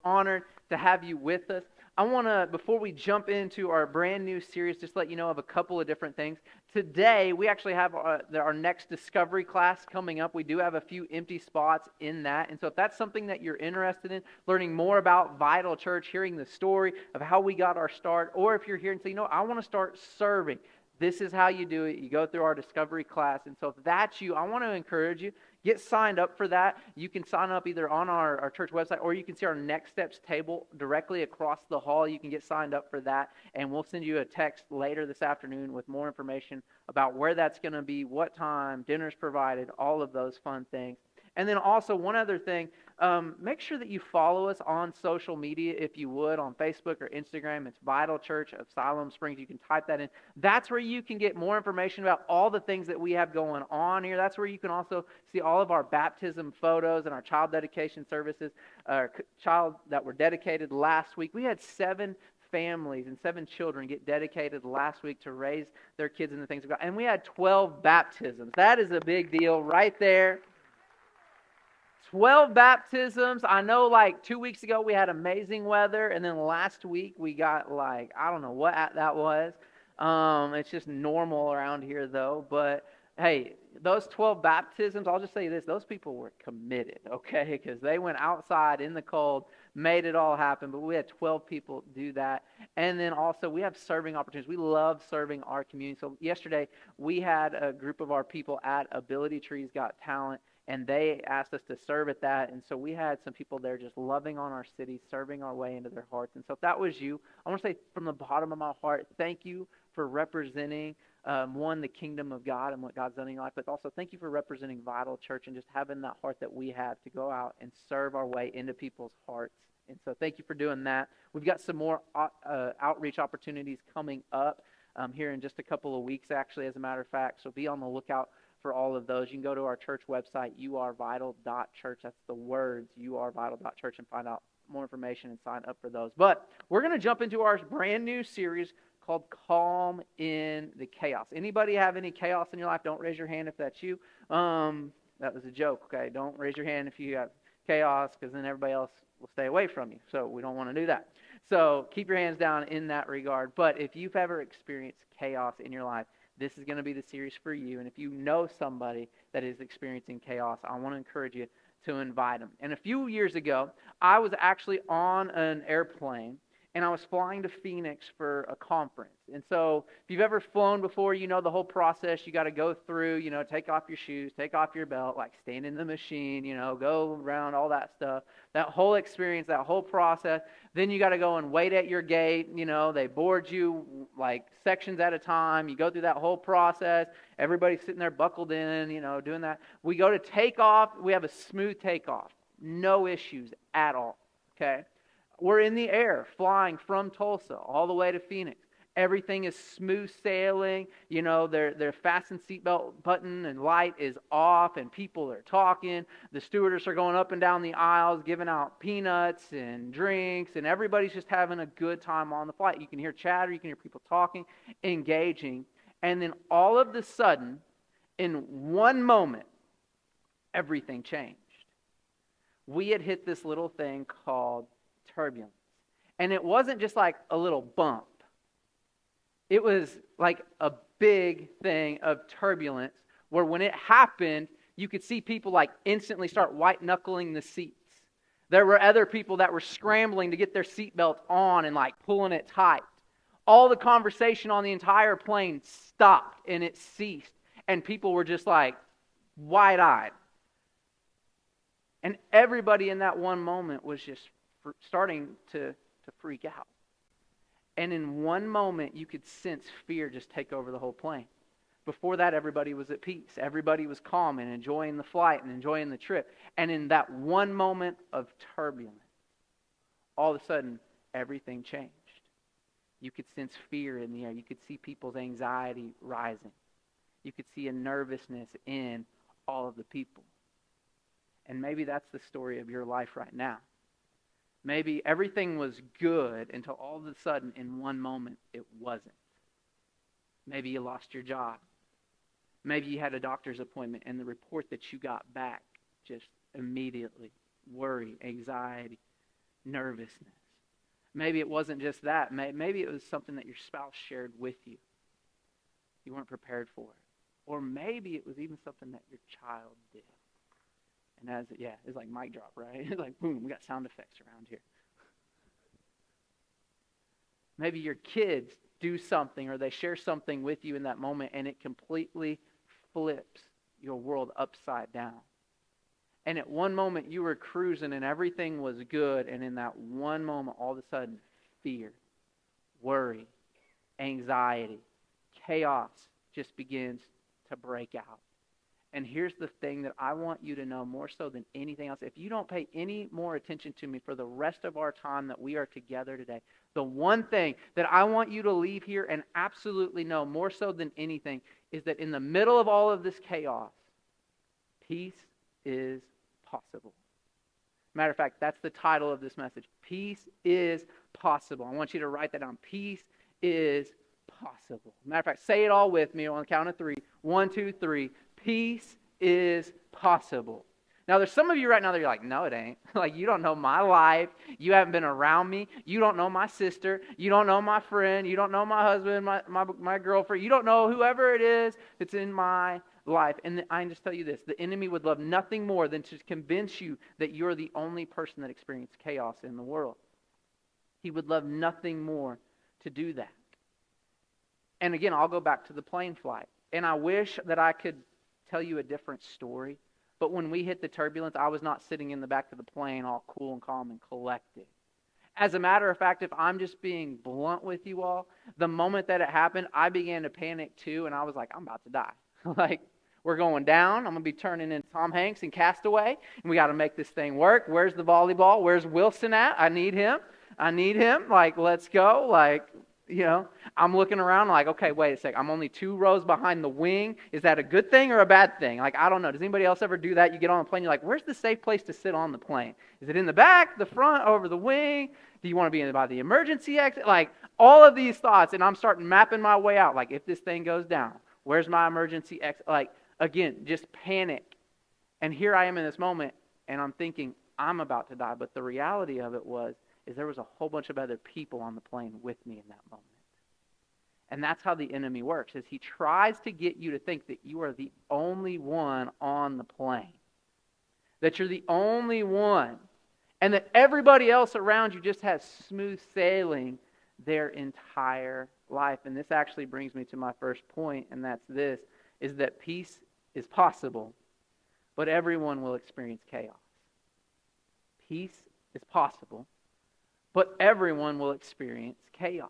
honored to have you with us. I want to, before we jump into our brand new series, just let you know of a couple of different things. Today, we actually have our next discovery class coming up. We do have a few empty spots in that. And so if that's something that you're interested in, learning more about Vital Church, hearing the story of how we got our start, or if you're here and say, I want to start serving, this is how you do it. You go through our discovery class. And so if that's you, I want to encourage you, get signed up for that. You can sign up either on our church website, or you can see our Next Steps table directly across the hall. You can get signed up for that, and we'll send you a text later this afternoon with more information about where that's going to be, what time, dinner's provided, all of those fun things. And then also one other thing, make sure that you follow us on social media, if you would, on Facebook or Instagram. It's Vital Church of Siloam Springs. You can type that in. That's where you can get more information about all the things that we have going on here. That's where you can also see all of our baptism photos and our child dedication services, child that were dedicated last week. We had 7 families and 7 children get dedicated last week to raise their kids in the things of God. And we had 12 baptisms. That is a big deal right there. 12 baptisms. I know like 2 weeks ago we had amazing weather, and then last week we got like, I don't know what that was. It's just normal around here though. But hey, those 12 baptisms, I'll just say this, those people were committed, okay? Because they went outside in the cold, made it all happen. But we had 12 people do that. And then also we have serving opportunities. We love serving our community. So yesterday we had a group of our people at Ability Trees Got Talent, and they asked us to serve at that. And so we had some people there just loving on our city, serving our way into their hearts. And so if that was you, I want to say from the bottom of my heart, thank you for representing, the kingdom of God and what God's done in your life, but also thank you for representing Vital Church and just having that heart that we have to go out and serve our way into people's hearts. And so thank you for doing that. We've got some more outreach opportunities coming up here in just a couple of weeks, actually, as a matter of fact. So be on the lookout for all of those. You can go to our church website, youarevital.church. That's the words, youarevital.church, and find out more information and sign up for those. But we're going to jump into our brand new series called Calm in the Chaos. Anybody have any chaos in your life? Don't raise your hand if that's you. That was a joke, okay? Don't raise your hand if you have chaos, because then everybody else will stay away from you. So we don't want to do that. So keep your hands down in that regard. But if you've ever experienced chaos in your life, this is going to be the series for you. And if you know somebody that is experiencing chaos, I want to encourage you to invite them. And a few years ago, I was actually on an airplane, and I was flying to Phoenix for a conference. And so if you've ever flown before, you know the whole process. You got to go through, take off your shoes, take off your belt, like stand in the machine, go around, all that stuff. That whole experience, that whole process. Then you got to go and wait at your gate. They board you like sections at a time. You go through that whole process. Everybody's sitting there buckled in, doing that. We go to take off. We have a smooth takeoff. No issues at all, okay? We're in the air, flying from Tulsa all the way to Phoenix. Everything is smooth sailing. Their fasten seatbelt button and light is off, and people are talking. The stewardess are going up and down the aisles, giving out peanuts and drinks, and everybody's just having a good time on the flight. You can hear chatter, you can hear people talking, engaging, and then all of a sudden, in one moment, everything changed. We had hit this little thing called turbulence. And it wasn't just like a little bump. It was like a big thing of turbulence where when it happened, you could see people like instantly start white-knuckling the seats. There were other people that were scrambling to get their seatbelt on and like pulling it tight. All the conversation on the entire plane stopped and it ceased. And people were just like wide-eyed. And everybody in that one moment was just starting to freak out. And in one moment, you could sense fear just take over the whole plane. Before that, everybody was at peace. Everybody was calm and enjoying the flight and enjoying the trip. And in that one moment of turbulence, all of a sudden, everything changed. You could sense fear in the air. You could see people's anxiety rising. You could see a nervousness in all of the people. And maybe that's the story of your life right now. Maybe everything was good until all of a sudden, in one moment, it wasn't. Maybe you lost your job. Maybe you had a doctor's appointment and the report that you got back just immediately, worry, anxiety, nervousness. Maybe it wasn't just that. Maybe it was something that your spouse shared with you. You weren't prepared for it. Or maybe it was even something that your child did. And it's like mic drop, right? It's like, boom, we got sound effects around here. Maybe your kids do something or they share something with you in that moment and it completely flips your world upside down. And at one moment you were cruising and everything was good, and in that one moment all of a sudden fear, worry, anxiety, chaos just begins to break out. And here's the thing that I want you to know more so than anything else. If you don't pay any more attention to me for the rest of our time that we are together today, the one thing that I want you to leave here and absolutely know more so than anything is that in the middle of all of this chaos, peace is possible. Matter of fact, that's the title of this message. Peace is possible. I want you to write that down. Peace is possible. Matter of fact, say it all with me on the count of 3. 1, 2, 3. Peace is possible. Now, there's some of you right now that you're like, no, it ain't. Like, you don't know my life. You haven't been around me. You don't know my sister. You don't know my friend. You don't know my husband, my girlfriend. You don't know whoever it is that's in my life. And I can just tell you this. The enemy would love nothing more than to convince you that you're the only person that experienced chaos in the world. He would love nothing more to do that. And again, I'll go back to the plane flight. And I wish that I could tell you a different story. But when we hit the turbulence, I was not sitting in the back of the plane all cool and calm and collected. As a matter of fact, if I'm just being blunt with you all, the moment that it happened, I began to panic too, and I was like, I'm about to die. Like, we're going down. I'm going to be turning into Tom Hanks in Castaway, and we got to make this thing work. Where's the volleyball? Where's Wilson at? I need him. Like, let's go. Like, you know, I'm looking around like, okay, wait a sec. I'm only 2 rows behind the wing. Is that a good thing or a bad thing? Like, I don't know. Does anybody else ever do that? You get on a plane, you're like, where's the safe place to sit on the plane? Is it in the back, the front, over the wing? Do you want to be by the emergency exit? Like, all of these thoughts, and I'm starting mapping my way out. Like, if this thing goes down, where's my emergency exit? Like, again, just panic. And here I am in this moment, and I'm thinking, I'm about to die. But the reality of it is there was a whole bunch of other people on the plane with me in that moment. And that's how the enemy works, is he tries to get you to think that you are the only one on the plane. That you're the only one. And that everybody else around you just has smooth sailing their entire life. And this actually brings me to my first point, and that's this, is that peace is possible, but everyone will experience chaos. Peace is possible, but everyone will experience chaos.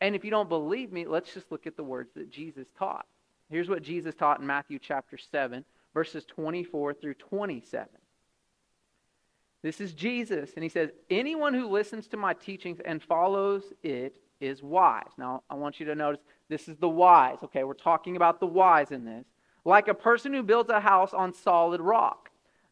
And if you don't believe me, let's just look at the words that Jesus taught. Here's what Jesus taught in Matthew chapter 7, verses 24 through 27. This is Jesus, and he says, anyone who listens to my teachings and follows it is wise. Now, I want you to notice this is the wise. Okay, we're talking about the wise in this. Like a person who builds a house on solid rock.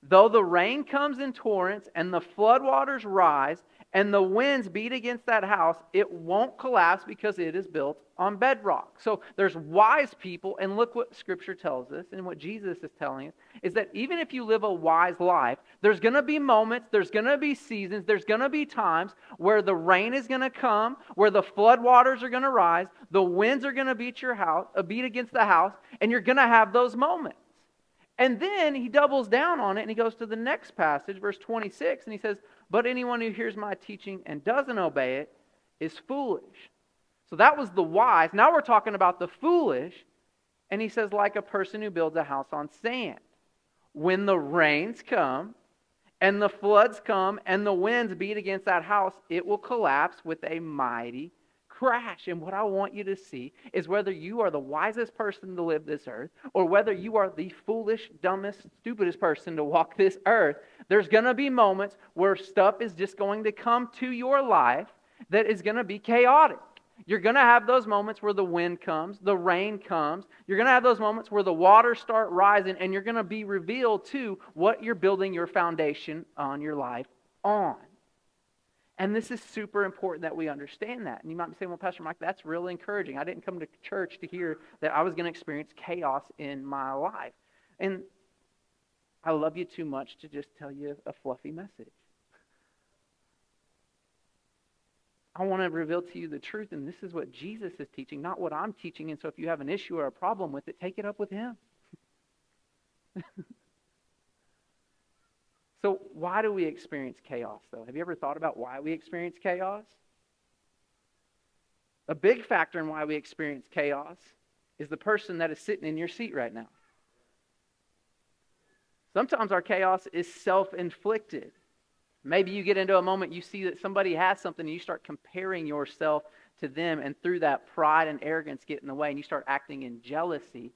Though the rain comes in torrents and the floodwaters rise and the winds beat against that house, it won't collapse because it is built on bedrock. So there's wise people, and look what Scripture tells us and what Jesus is telling us, is that even if you live a wise life, there's going to be moments, there's going to be seasons, there's going to be times where the rain is going to come, where the floodwaters are going to rise, the winds are going to beat against the house, and you're going to have those moments. And then he doubles down on it, and he goes to the next passage, verse 26, and he says, but anyone who hears my teaching and doesn't obey it is foolish. So that was the wise. Now we're talking about the foolish. And he says, like a person who builds a house on sand. When the rains come, and the floods come, and the winds beat against that house, it will collapse with a mighty crash. And what I want you to see is whether you are the wisest person to live this earth or whether you are the foolish, dumbest, stupidest person to walk this earth, there's going to be moments where stuff is just going to come to your life that is going to be chaotic. You're going to have those moments where the wind comes, the rain comes. You're going to have those moments where the waters start rising, and you're going to be revealed to what you're building your foundation on your life on. And this is super important that we understand that. And you might be saying, well, Pastor Mike, that's really encouraging. I didn't come to church to hear that I was going to experience chaos in my life. And I love you too much to just tell you a fluffy message. I want to reveal to you the truth, and this is what Jesus is teaching, not what I'm teaching. And so if you have an issue or a problem with it, take it up with him. So why do we experience chaos, though? Have you ever thought about why we experience chaos? A big factor in why we experience chaos is the person that is sitting in your seat right now. Sometimes our chaos is self-inflicted. Maybe you get into a moment, you see that somebody has something, and you start comparing yourself to them, and through that, pride and arrogance get in the way, and you start acting in jealousy.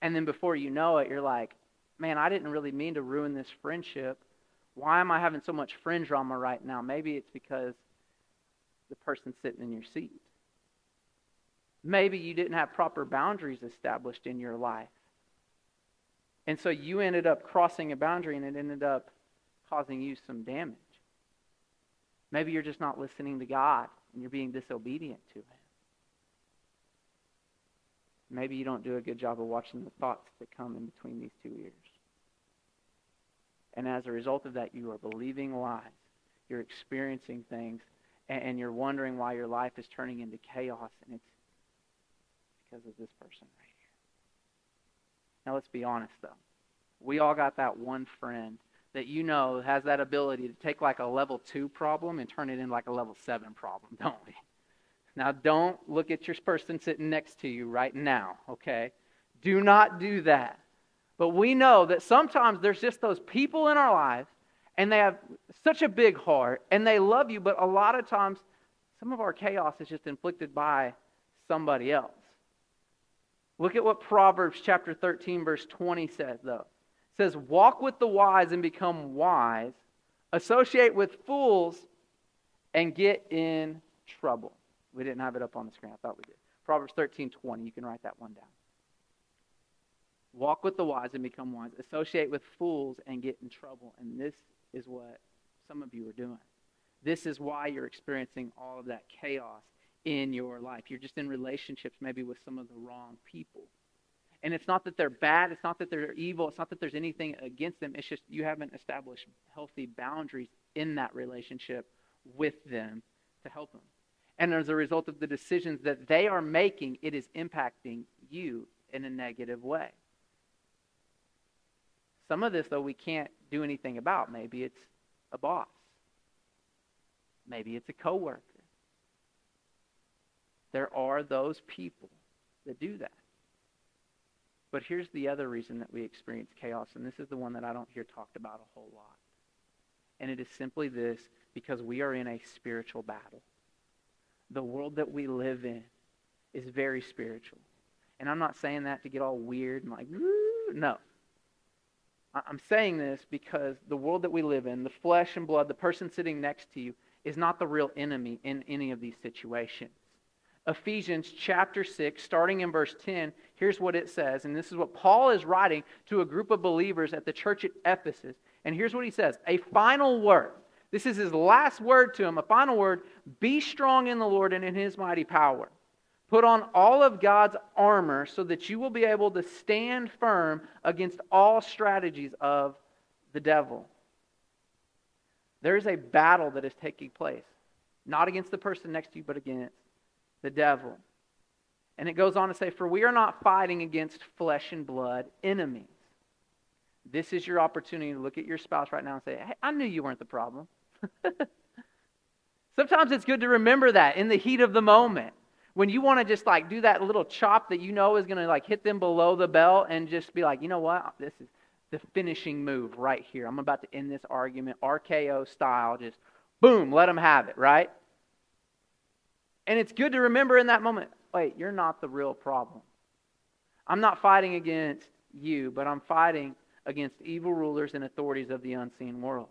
And then before you know it, you're like, man, I didn't really mean to ruin this friendship. Why am I having so much friend drama right now? Maybe it's because the person's sitting in your seat. Maybe you didn't have proper boundaries established in your life. And so you ended up crossing a boundary, and it ended up causing you some damage. Maybe you're just not listening to God, and you're being disobedient to him. Maybe you don't do a good job of watching the thoughts that come in between these two ears. And as a result of that, you are believing lies. You're experiencing things, and you're wondering why your life is turning into chaos, and it's because of this person right here. Now, let's be honest, though. We all got that one friend that you know has that ability to take like a level 2 problem and turn it into like a level 7 problem, don't we? Now, don't look at your person sitting next to you right now, okay? Do not do that. But we know that sometimes there's just those people in our lives, and they have such a big heart, and they love you, but a lot of times, some of our chaos is just inflicted by somebody else. Look at what Proverbs chapter 13, verse 20 says, though. It says, walk with the wise and become wise, associate with fools, and get in trouble. We didn't have it up on the screen. I thought we did. Proverbs 13:20. You can write that one down. Walk with the wise and become wise. Associate with fools and get in trouble. And this is what some of you are doing. This is why you're experiencing all of that chaos in your life. You're just in relationships maybe with some of the wrong people. And it's not that they're bad. It's not that they're evil. It's not that there's anything against them. It's just you haven't established healthy boundaries in that relationship with them to help them. And as a result of the decisions that they are making, it is impacting you in a negative way. Some of this, though, we can't do anything about. Maybe it's a boss. Maybe it's a coworker. There are those people that do that. But here's the other reason that we experience chaos, and this is the one that I don't hear talked about a whole lot. And it is simply this, because we are in a spiritual battle. The world that we live in is very spiritual. And I'm not saying that to get all weird and like, no. I'm saying this because the world that we live in, the flesh and blood, the person sitting next to you, is not the real enemy in any of these situations. Ephesians chapter 6, starting in verse 10, here's what it says. And this is what Paul is writing to a group of believers at the church at Ephesus. And here's what he says. A final word. This is his last word to him. A final word. Be strong in the Lord and in his mighty power. Put on all of God's armor so that you will be able to stand firm against all strategies of the devil. There is a battle that is taking place. Not against the person next to you, but against the devil. And it goes on to say, for we are not fighting against flesh and blood enemies. This is your opportunity to look at your spouse right now and say, hey, I knew you weren't the problem. Sometimes it's good to remember that in the heat of the moment. When you want to just like do that little chop that you know is going to like hit them below the belt and just be like, you know what? This is the finishing move right here. I'm about to end this argument, RKO style, just boom, let them have it, right? And it's good to remember in that moment, wait, you're not the real problem. I'm not fighting against you, but I'm fighting against evil rulers and authorities of the unseen world,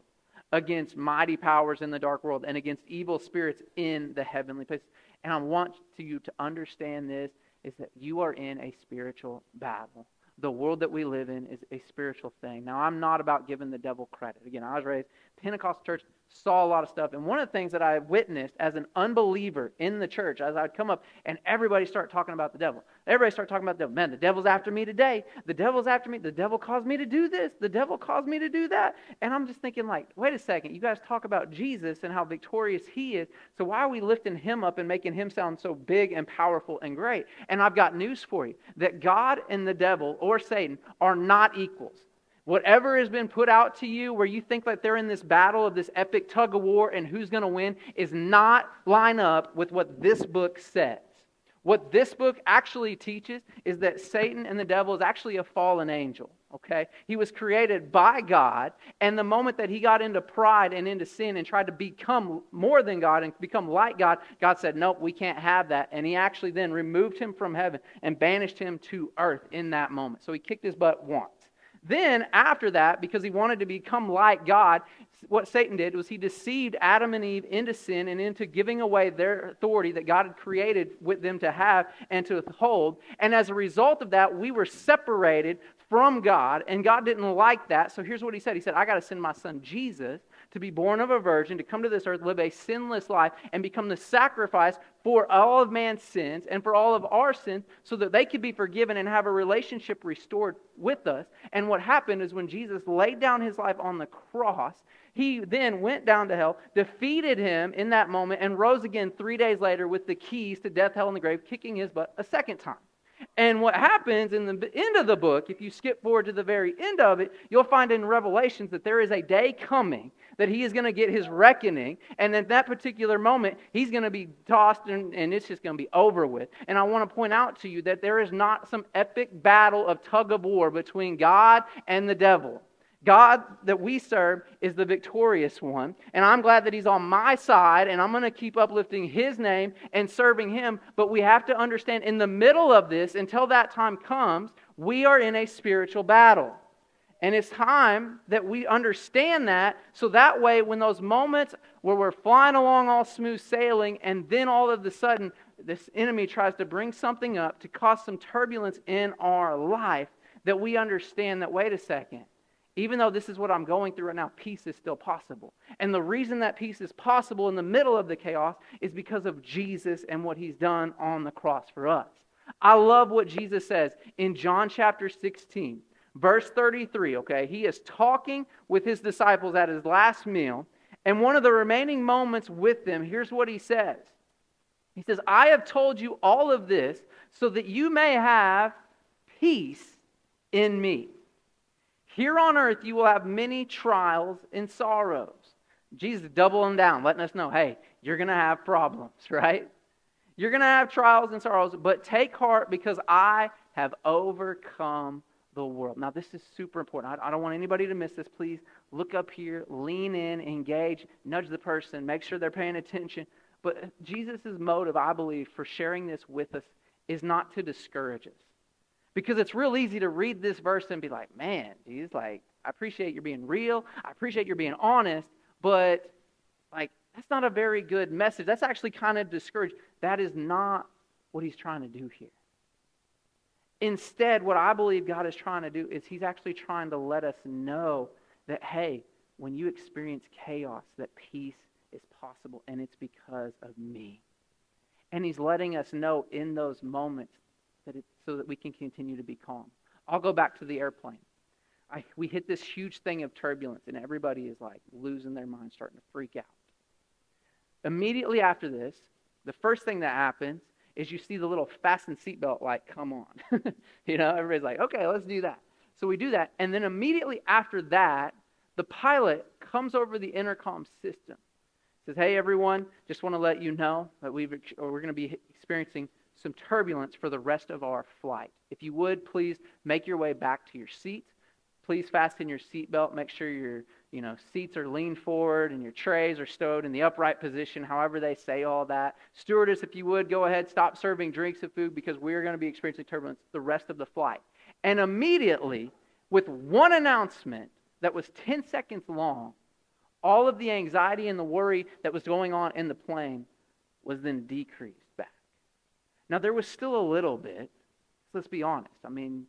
against mighty powers in the dark world, and against evil spirits in the heavenly places. And I want you to understand this, is that you are in a spiritual battle. The world that we live in is a spiritual thing. Now, I'm not about giving the devil credit. Again, I was raised, Pentecostal church, saw a lot of stuff. And one of the things that I witnessed as an unbeliever in the church, as I'd come up and everybody started talking about the devil. Everybody started talking about the devil. Man, the devil's after me today. The devil's after me. The devil caused me to do this. The devil caused me to do that. And I'm just thinking like, wait a second. You guys talk about Jesus and how victorious he is. So why are we lifting him up and making him sound so big and powerful and great? And I've got news for you. That God and the devil or Satan are not equals. Whatever has been put out to you where you think that they're in this battle of this epic tug of war and who's going to win is not line up with what this book says. What this book actually teaches is that Satan and the devil is actually a fallen angel. Okay? He was created by God, and the moment that he got into pride and into sin and tried to become more than God and become like God, God said, nope, we can't have that. And he actually then removed him from heaven and banished him to earth in that moment. So he kicked his butt once. Then, after that, because he wanted to become like God, what Satan did was he deceived Adam and Eve into sin and into giving away their authority that God had created with them to have and to hold. And as a result of that, we were separated from God, and God didn't like that. So here's what he said. He said, I got to send my son Jesus to be born of a virgin, to come to this earth, live a sinless life, and become the sacrifice for all of man's sins and for all of our sins so that they could be forgiven and have a relationship restored with us. And what happened is when Jesus laid down his life on the cross, he then went down to hell, defeated him in that moment, and rose again 3 days later with the keys to death, hell, and the grave, kicking his butt a second time. And what happens in the end of the book, if you skip forward to the very end of it, you'll find in Revelations that there is a day coming that he is going to get his reckoning, and at that particular moment, he's going to be tossed, and it's just going to be over with. And I want to point out to you that there is not some epic battle of tug of war between God and the devil. God that we serve is the victorious one, and I'm glad that he's on my side, and I'm going to keep uplifting his name and serving him, but we have to understand in the middle of this, until that time comes, we are in a spiritual battle. And it's time that we understand that, so that way when those moments where we're flying along all smooth sailing, and then all of a sudden this enemy tries to bring something up to cause some turbulence in our life, that we understand that, wait a second, even though this is what I'm going through right now, peace is still possible. And the reason that peace is possible in the middle of the chaos is because of Jesus and what he's done on the cross for us. I love what Jesus says in John chapter 16, verse 33, okay? He is talking with his disciples at his last meal, and one of the remaining moments with them, here's what he says. He says, I have told you all of this so that you may have peace in me. Here on earth, you will have many trials and sorrows. Jesus doubling down, letting us know, hey, you're going to have problems, right? You're going to have trials and sorrows, but take heart because I have overcome the world. Now, this is super important. I don't want anybody to miss this. Please look up here, lean in, engage, nudge the person, make sure they're paying attention. But Jesus' motive, I believe, for sharing this with us is not to discourage us. Because it's real easy to read this verse and be like, man, Jesus, like, I appreciate you being real. I appreciate you being honest. But, like, that's not a very good message. That's actually kind of discouraged. That is not what he's trying to do here. Instead, what I believe God is trying to do is he's actually trying to let us know that, hey, when you experience chaos, that peace is possible, and it's because of me. And he's letting us know in those moments that it's so that we can continue to be calm. I'll go back to the airplane. We hit this huge thing of turbulence, and everybody is like losing their mind, starting to freak out. Immediately after this, the first thing that happens is you see the little fasten seatbelt light come on. Everybody's like, okay, let's do that. So we do that, and then immediately after that, the pilot comes over the intercom system. Says, hey, everyone, just want to let you know that we're going to be experiencing some turbulence for the rest of our flight. If you would, please make your way back to your seat. Please fasten your seatbelt. Make sure your seats are leaned forward and your trays are stowed in the upright position, however they say all that. Stewardess, if you would, go ahead, stop serving drinks and food because we're going to be experiencing turbulence the rest of the flight. And immediately, with one announcement that was 10 seconds long, all of the anxiety and the worry that was going on in the plane was then decreased back. Now, there was still a little bit. Let's be honest. I mean,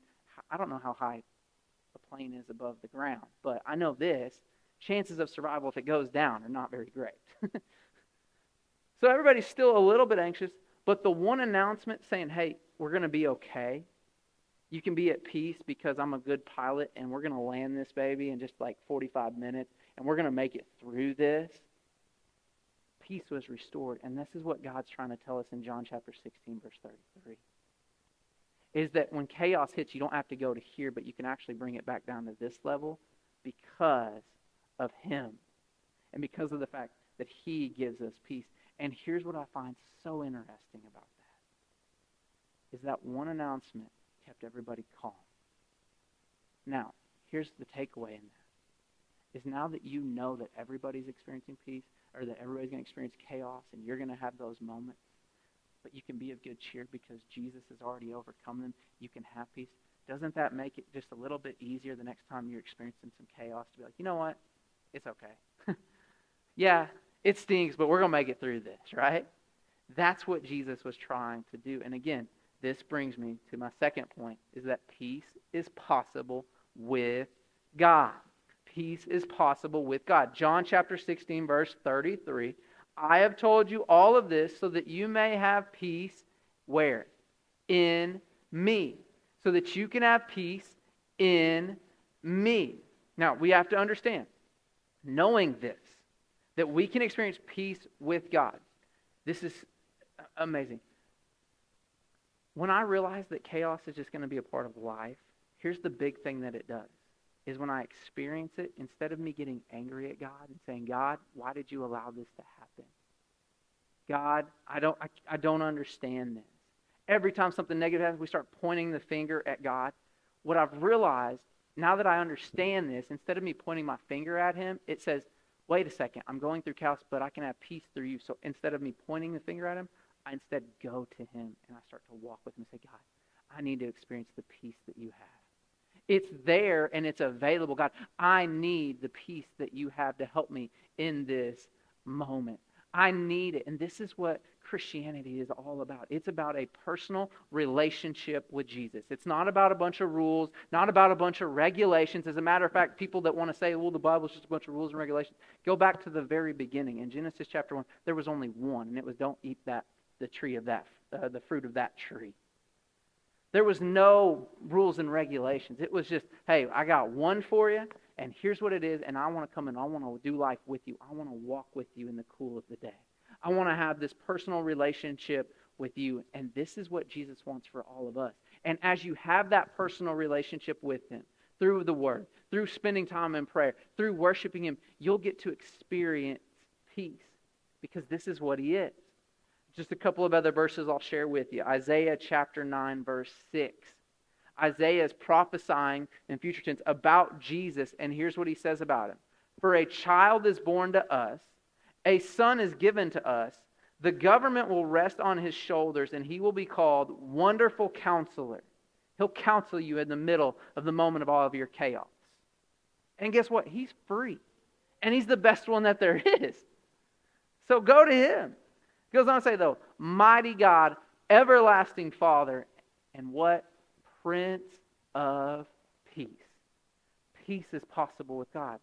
I don't know how high a plane is above the ground, but I know this. chances of survival if it goes down are not very great. So everybody's still a little bit anxious, but the one announcement saying, hey, we're going to be okay. You can be at peace because I'm a good pilot and we're going to land this baby in just like 45 minutes and we're going to make it through this. Peace was restored. And this is what God's trying to tell us in John chapter 16, verse 33. Is that when chaos hits, you don't have to go to here, but you can actually bring it back down to this level because of Him. And because of the fact that He gives us peace. And here's what I find so interesting about that. Is that one announcement kept everybody calm. Now, here's the takeaway in that. Is now that you know that everybody's experiencing peace, or that everybody's going to experience chaos, and you're going to have those moments, but you can be of good cheer because Jesus has already overcome them. You can have peace. Doesn't that make it just a little bit easier the next time you're experiencing some chaos to be like, you know what? It's okay. Yeah, it stinks, but we're going to make it through this, right? That's what Jesus was trying to do. And again, this brings me to my second point, is that peace is possible with God. Peace is possible with God. John chapter 16, verse 33. I have told you all of this so that you may have peace. Where? In me. So that you can have peace in me. Now, we have to understand, knowing this, that we can experience peace with God. This is amazing. When I realize that chaos is just going to be a part of life, here's the big thing that it does. Is when I experience it, instead of me getting angry at God and saying, God, why did you allow this to happen? God, I don't understand this. Every time something negative happens, we start pointing the finger at God. What I've realized, now that I understand this, instead of me pointing my finger at Him, it says, wait a second, I'm going through chaos, but I can have peace through you. So instead of me pointing the finger at Him, I instead go to Him and I start to walk with Him and say, God, I need to experience the peace that you have. It's there and it's available. God, I need the peace that you have to help me in this moment. I need it. And this is what Christianity is all about. It's about a personal relationship with Jesus. It's not about a bunch of rules, not about a bunch of regulations. As a matter of fact, people that want to say, well, the Bible is just a bunch of rules and regulations, go back to the very beginning. In Genesis chapter 1, there was only one, and it was don't eat the fruit of that tree. There was no rules and regulations. It was just, hey, I got one for you, and here's what it is, and I want to come and I want to do life with you. I want to walk with you in the cool of the day. I want to have this personal relationship with you, and this is what Jesus wants for all of us. And as you have that personal relationship with Him, through the Word, through spending time in prayer, through worshiping Him, you'll get to experience peace, because this is what He is. Just a couple of other verses I'll share with you. Isaiah chapter 9, verse 6. Isaiah is prophesying in future tense about Jesus, and here's what he says about Him. For a child is born to us, a son is given to us, the government will rest on His shoulders, and He will be called Wonderful Counselor. He'll counsel you in the middle of the moment of all of your chaos. And guess what? He's free. And He's the best one that there is. So go to Him. He goes on to say, though, mighty God, everlasting Father, and what? Prince of Peace. Peace is possible with God.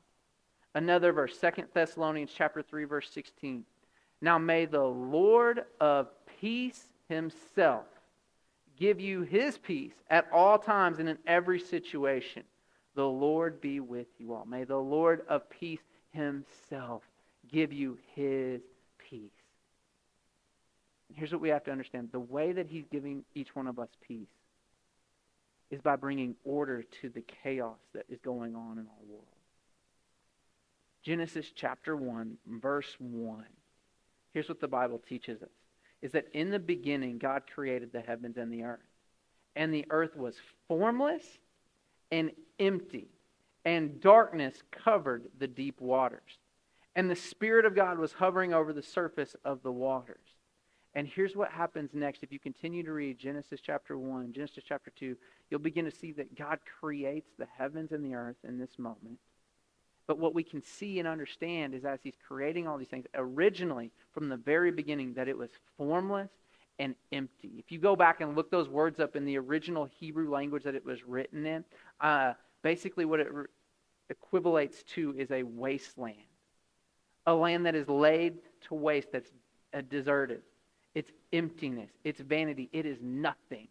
Another verse, 2 Thessalonians chapter 3, verse 16. Now may the Lord of peace Himself give you His peace at all times and in every situation. The Lord be with you all. May the Lord of peace Himself give you His peace. Here's what we have to understand. The way that He's giving each one of us peace is by bringing order to the chaos that is going on in our world. Genesis chapter 1, verse 1. Here's what the Bible teaches us. Is that in the beginning, God created the heavens and the earth. And the earth was formless and empty. And darkness covered the deep waters. And the Spirit of God was hovering over the surface of the waters. And here's what happens next. If you continue to read Genesis chapter 1, Genesis chapter 2, you'll begin to see that God creates the heavens and the earth in this moment. But what we can see and understand is as He's creating all these things, originally, from the very beginning, that it was formless and empty. If you go back and look those words up in the original Hebrew language that it was written in, basically what it equivalates to is a wasteland. A land that is laid to waste, that's deserted. It's emptiness. It's vanity. It is nothing.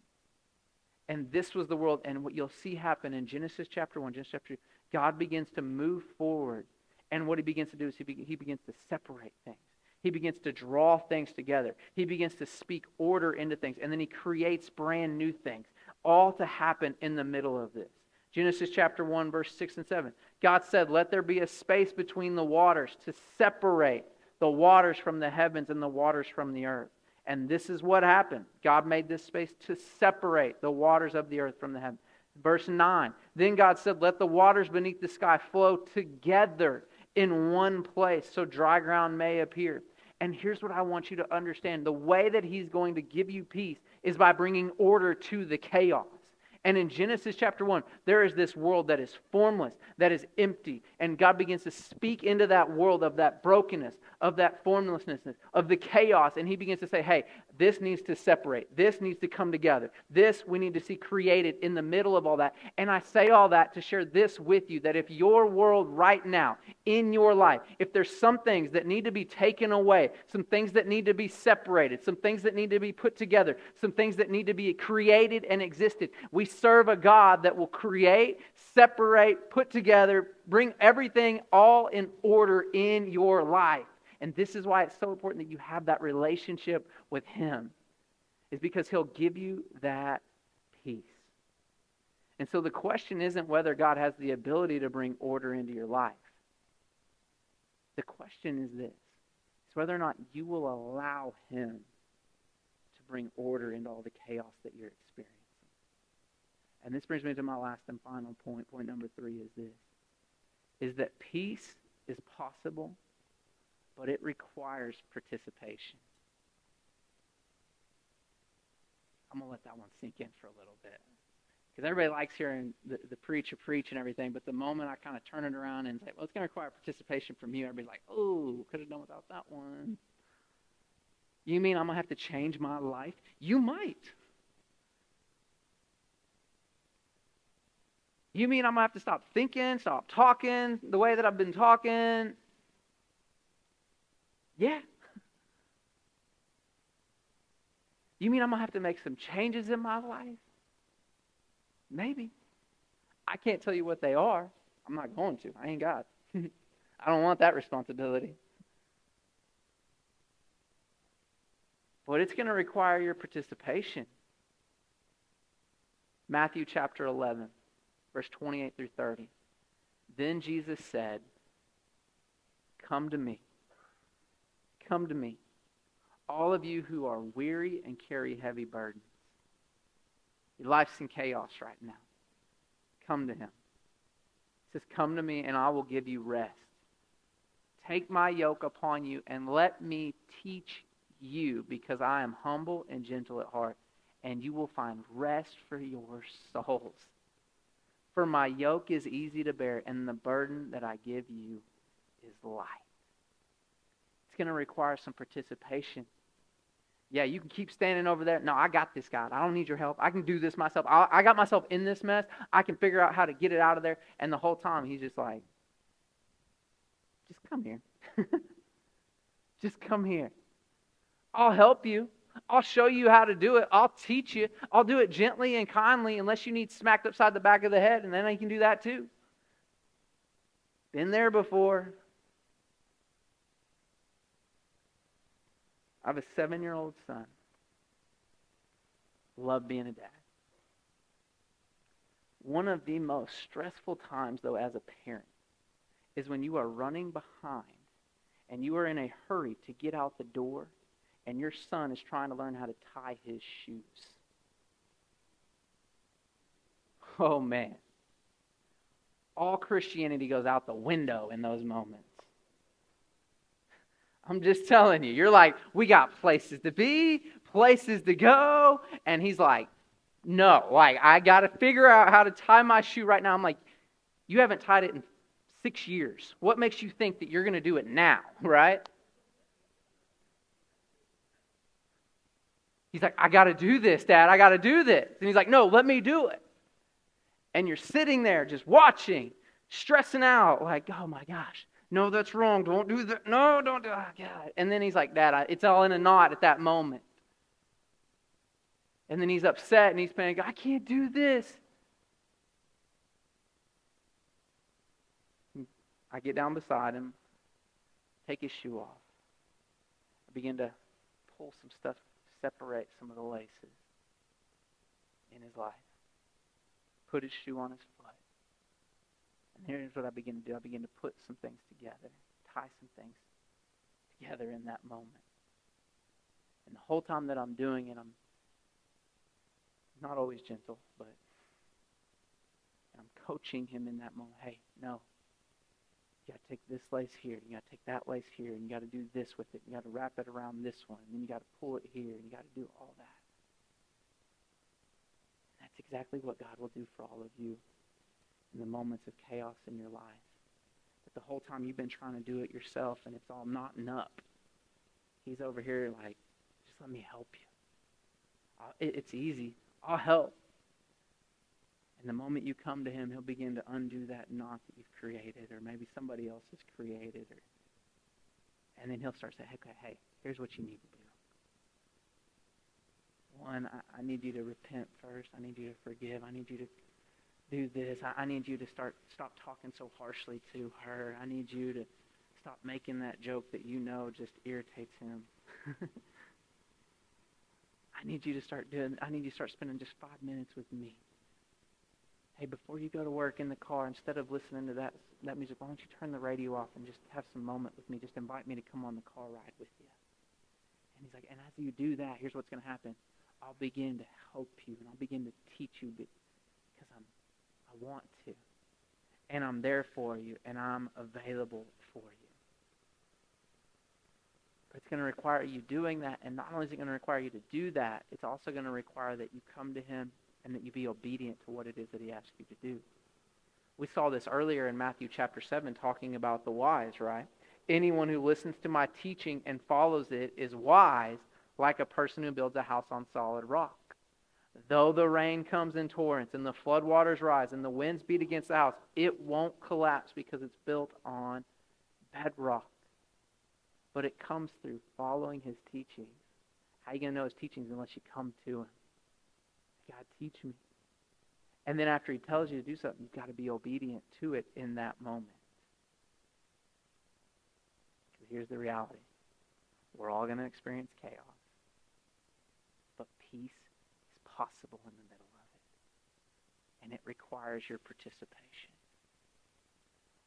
And this was the world. And what you'll see happen in Genesis chapter 1, Genesis chapter 2, God begins to move forward. And what he begins to do is he begins to separate things. He begins to draw things together. He begins to speak order into things. And then he creates brand new things, all to happen in the middle of this. Genesis chapter 1, verse 6 and 7. God said, let there be a space between the waters to separate the waters from the heavens and the waters from the earth. And this is what happened. God made this space to separate the waters of the earth from the heavens. Verse 9. Then God said, let the waters beneath the sky flow together in one place so dry ground may appear. And here's what I want you to understand. The way that he's going to give you peace is by bringing order to the chaos. And in Genesis chapter 1, there is this world that is formless, that is empty. And God begins to speak into that world of that brokenness, of that formlessness, of the chaos. And he begins to say, hey, this needs to separate. This needs to come together. This we need to see created in the middle of all that. And I say all that to share this with you, that if your world right now, in your life, if there's some things that need to be taken away, some things that need to be separated, some things that need to be put together, some things that need to be created and existed, we serve a God that will create, separate, put together, bring everything all in order in your life. And this is why it's so important that you have that relationship with him, is because he'll give you that peace. And so the question isn't whether God has the ability to bring order into your life. The question is this. It's whether or not you will allow him to bring order into all the chaos that you're experiencing. And this brings me to my last and final point. Point number 3 is this. Is that peace is possible, but it requires participation. I'm going to let that one sink in for a little bit. Because everybody likes hearing the preacher preach and everything, but the moment I kind of turn it around and say, well, it's going to require participation from you, everybody's like, oh, could have done without that one. You mean I'm going to have to change my life? You might. You mean I'm going to have to stop thinking, stop talking the way that I've been talking? Yeah. You mean I'm going to have to make some changes in my life? Maybe. I can't tell you what they are. I'm not going to. I ain't God. I don't want that responsibility. But it's going to require your participation. Matthew chapter 11, verse 28 through 30. Then Jesus said, come to me. Come to me, all of you who are weary and carry heavy burdens. Your life's in chaos right now. Come to him. He says, come to me and I will give you rest. Take my yoke upon you and let me teach you, because I am humble and gentle at heart, and you will find rest for your souls. For my yoke is easy to bear, and the burden that I give you is light. It's going to require some participation. Yeah, you can keep standing over there. No, I got this, God. I don't need your help. I can do this myself. I got myself in this mess. I can figure out how to get it out of there. And the whole time, he's just like, just come here. Just come here. I'll help you. I'll show you how to do it. I'll teach you. I'll do it gently and kindly, unless you need smacked upside the back of the head, and then I can do that too. Been there before. I have a 7-year-old son. Love being a dad. One of the most stressful times, though, as a parent, is when you are running behind and you are in a hurry to get out the door, and your son is trying to learn how to tie his shoes. Oh, man. All Christianity goes out the window in those moments. I'm just telling you. You're like, we got places to be, places to go. And he's like, no, like, I got to figure out how to tie my shoe right now. I'm like, you haven't tied it in 6 years. What makes you think that you're going to do it now, right? He's like, I got to do this, Dad. I got to do this. And he's like, no, let me do it. And you're sitting there just watching, stressing out, like, oh my gosh, no, that's wrong. Don't do that. No, don't do that. Oh, God. And then he's like, Dad, it's all in a knot at that moment. And then he's upset and he's saying, I can't do this. I get down beside him, take his shoe off. I begin to pull some stuff, separate some of the laces in his life. Put his shoe on his foot. And here's what I begin to do. I begin to put some things together, tie some things together in that moment. And the whole time that I'm doing it, I'm not always gentle, but I'm coaching him in that moment. Hey, no. You got to take this lace here. You got to take that lace here. And you got to do this with it. You got to wrap it around this one. And then you got to pull it here. And you got to do all that. And that's exactly what God will do for all of you in the moments of chaos in your life. But the whole time you've been trying to do it yourself and it's all knotting up. He's over here like, just let me help you. It's easy. I'll help. And the moment you come to him, he'll begin to undo that knot that you've created, or maybe somebody else has created. And then he'll start saying, hey, here's what you need to do. One, I need you to repent first. I need you to forgive. I need you to do this. I need you to stop talking so harshly to her. I need you to stop making that joke that you know just irritates him. I need you to start spending just 5 minutes with me. Hey, before you go to work in the car, instead of listening to that music, why don't you turn the radio off and just have some moment with me? Just invite me to come on the car ride with you. And he's like, and as you do that, here's what's going to happen. I'll begin to help you, and I'll begin to teach you because I want to. And I'm there for you, and I'm available for you. But it's going to require you doing that, and not only is it going to require you to do that, it's also going to require that you come to him and that you be obedient to what it is that he asks you to do. We saw this earlier in Matthew chapter 7 talking about the wise, right? Anyone who listens to my teaching and follows it is wise, like a person who builds a house on solid rock. Though the rain comes in torrents and the floodwaters rise and the winds beat against the house, it won't collapse because it's built on bedrock. But it comes through following his teachings. How are you going to know his teachings unless you come to him? God, teach me. And then after he tells you to do something, you've got to be obedient to it in that moment. Because here's the reality. We're all going to experience chaos. But peace is possible in the middle of it. And it requires your participation.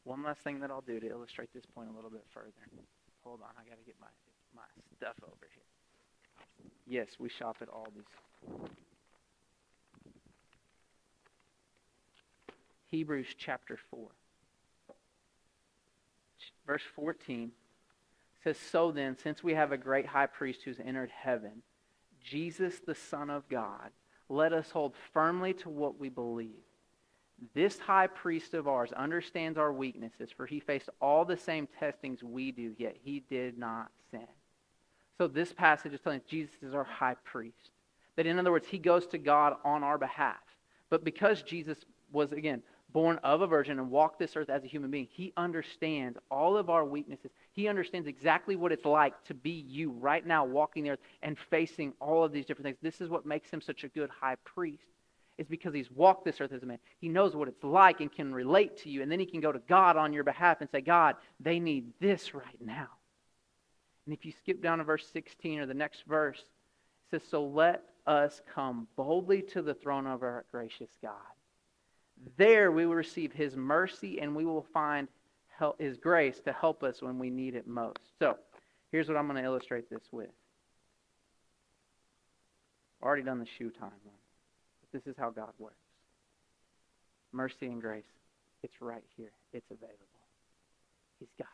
One last thing that I'll do to illustrate this point a little bit further. Hold on, I got to get my stuff over here. Yes, we shop at Aldi's. Hebrews chapter 4. Verse 14 says, so then, since we have a great high priest who's entered heaven, Jesus the Son of God, let us hold firmly to what we believe. This high priest of ours understands our weaknesses, for he faced all the same testings we do, yet he did not sin. So this passage is telling us Jesus is our high priest. That in other words, he goes to God on our behalf. But because Jesus was, again, born of a virgin and walked this earth as a human being, he understands all of our weaknesses. He understands exactly what it's like to be you right now walking the earth and facing all of these different things. This is what makes him such a good high priest. It's because he's walked this earth as a man. He knows what it's like and can relate to you. And then he can go to God on your behalf and say, God, they need this right now. And if you skip down to verse 16 or the next verse, it says, so let us come boldly to the throne of our gracious God. There we will receive his mercy and we will find his grace to help us when we need it most. So here's what I'm going to illustrate this with. I've already done the shoe time one. But this is how God works. Mercy and grace. It's right here. It's available. He's got it.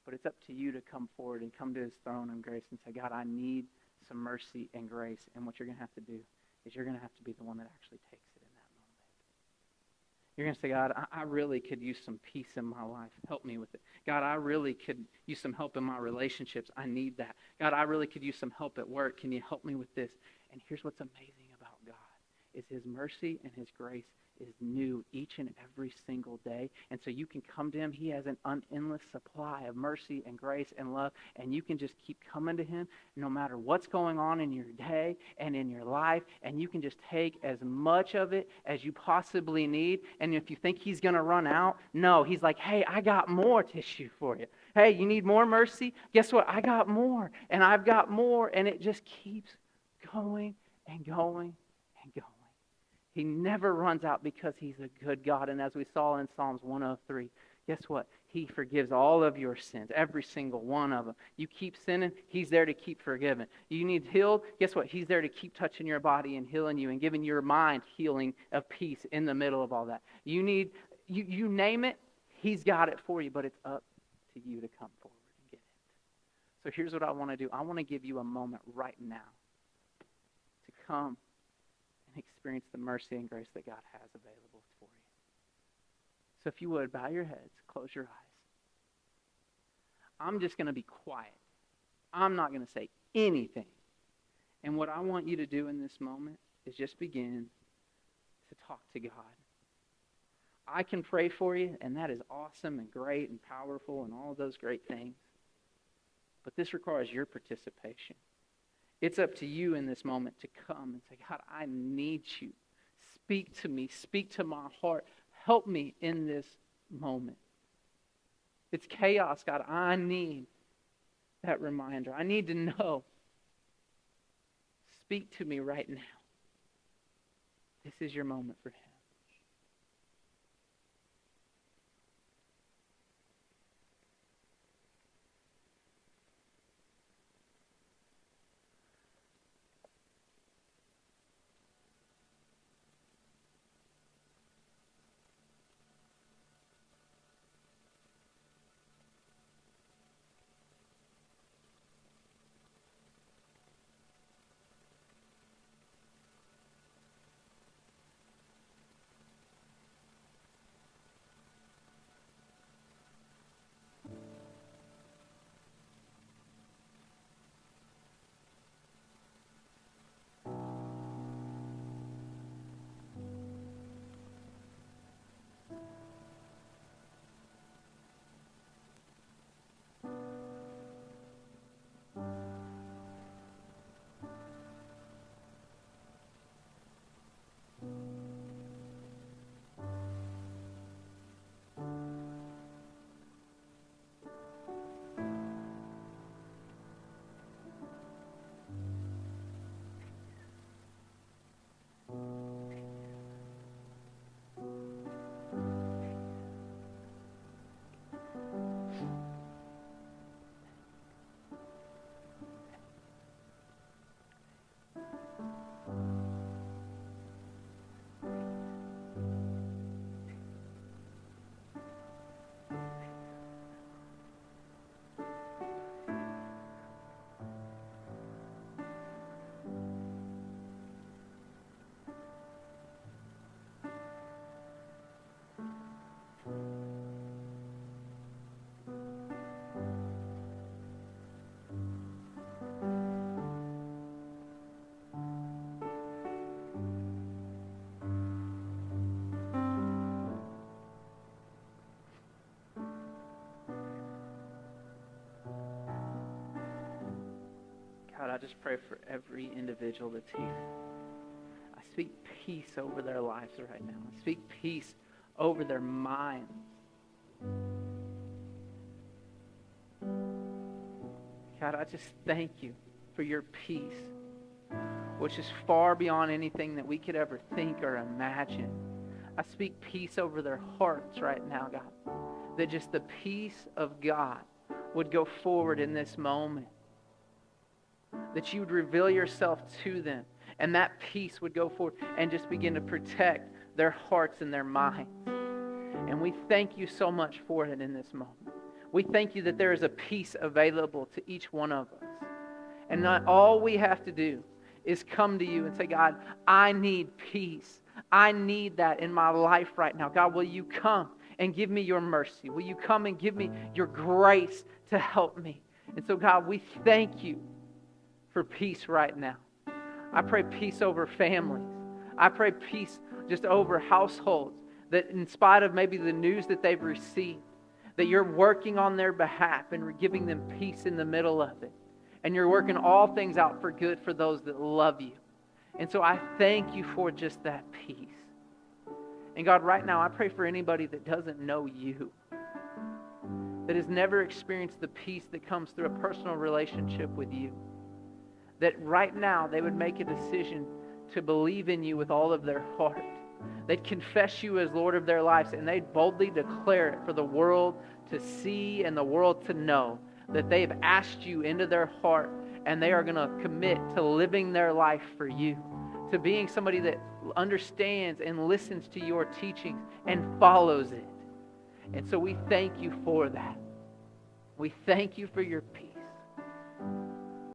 But it's up to you to come forward and come to his throne of grace and say, God, I need some mercy and grace. And what you're going to have to do is you're going to have to be the one that actually takes it in that moment. You're going to say, God, I really could use some peace in my life. Help me with it. God, I really could use some help in my relationships. I need that. God, I really could use some help at work. Can you help me with this? And here's what's amazing about God is his mercy and his grace is new each and every single day. And so you can come to him. He has an endless supply of mercy and grace and love. And you can just keep coming to him no matter what's going on in your day and in your life. And you can just take as much of it as you possibly need. And if you think he's going to run out, no, he's like, hey, I got more tissue for you. Hey, you need more mercy? Guess what? I got more. And I've got more. And it just keeps going and going and going. He never runs out because he's a good God. And as we saw in Psalms 103, guess what? He forgives all of your sins, every single one of them. You keep sinning, he's there to keep forgiving. You need healed, guess what? He's there to keep touching your body and healing you and giving your mind healing of peace in the middle of all that. You need, you name it, he's got it for you, but it's up to you to come forward and get it. So here's what I want to do. I want to give you a moment right now to come experience the mercy and grace that God has available for you. So if you would, bow your heads, close your eyes. I'm just going to be quiet. I'm not going to say anything. And what I want you to do in this moment is just begin to talk to God. I can pray for you, and that is awesome and great and powerful and all of those great things. But this requires your participation. It's up to you in this moment to come and say, God, I need you. Speak to me. Speak to my heart. Help me in this moment. It's chaos, God. I need that reminder. I need to know. Speak to me right now. This is your moment for him. God, I just pray for every individual that's here. I speak peace over their lives right now. I speak peace over their minds. God, I just thank you for your peace, which is far beyond anything that we could ever think or imagine. I speak peace over their hearts right now, God, that just the peace of God would go forward in this moment, that you would reveal yourself to them, and that peace would go forward and just begin to protect their hearts and their minds. And we thank you so much for it in this moment. We thank you that there is a peace available to each one of us. And not all we have to do is come to you and say, God, I need peace. I need that in my life right now. God, will you come and give me your mercy? Will you come and give me your grace to help me? And so, God, we thank you for peace right now. I pray peace over families. I pray peace just over households, that in spite of maybe the news that they've received, that you're working on their behalf and giving them peace in the middle of it. And you're working all things out for good for those that love you. And so I thank you for just that peace. And God, right now, I pray for anybody that doesn't know you, that has never experienced the peace that comes through a personal relationship with you, that right now they would make a decision to believe in you with all of their heart. They'd confess you as Lord of their lives, and they'd boldly declare it for the world to see and the world to know that they've asked you into their heart, and they are going to commit to living their life for you, to being somebody that understands and listens to your teachings and follows it. And so we thank you for that. We thank you for your peace.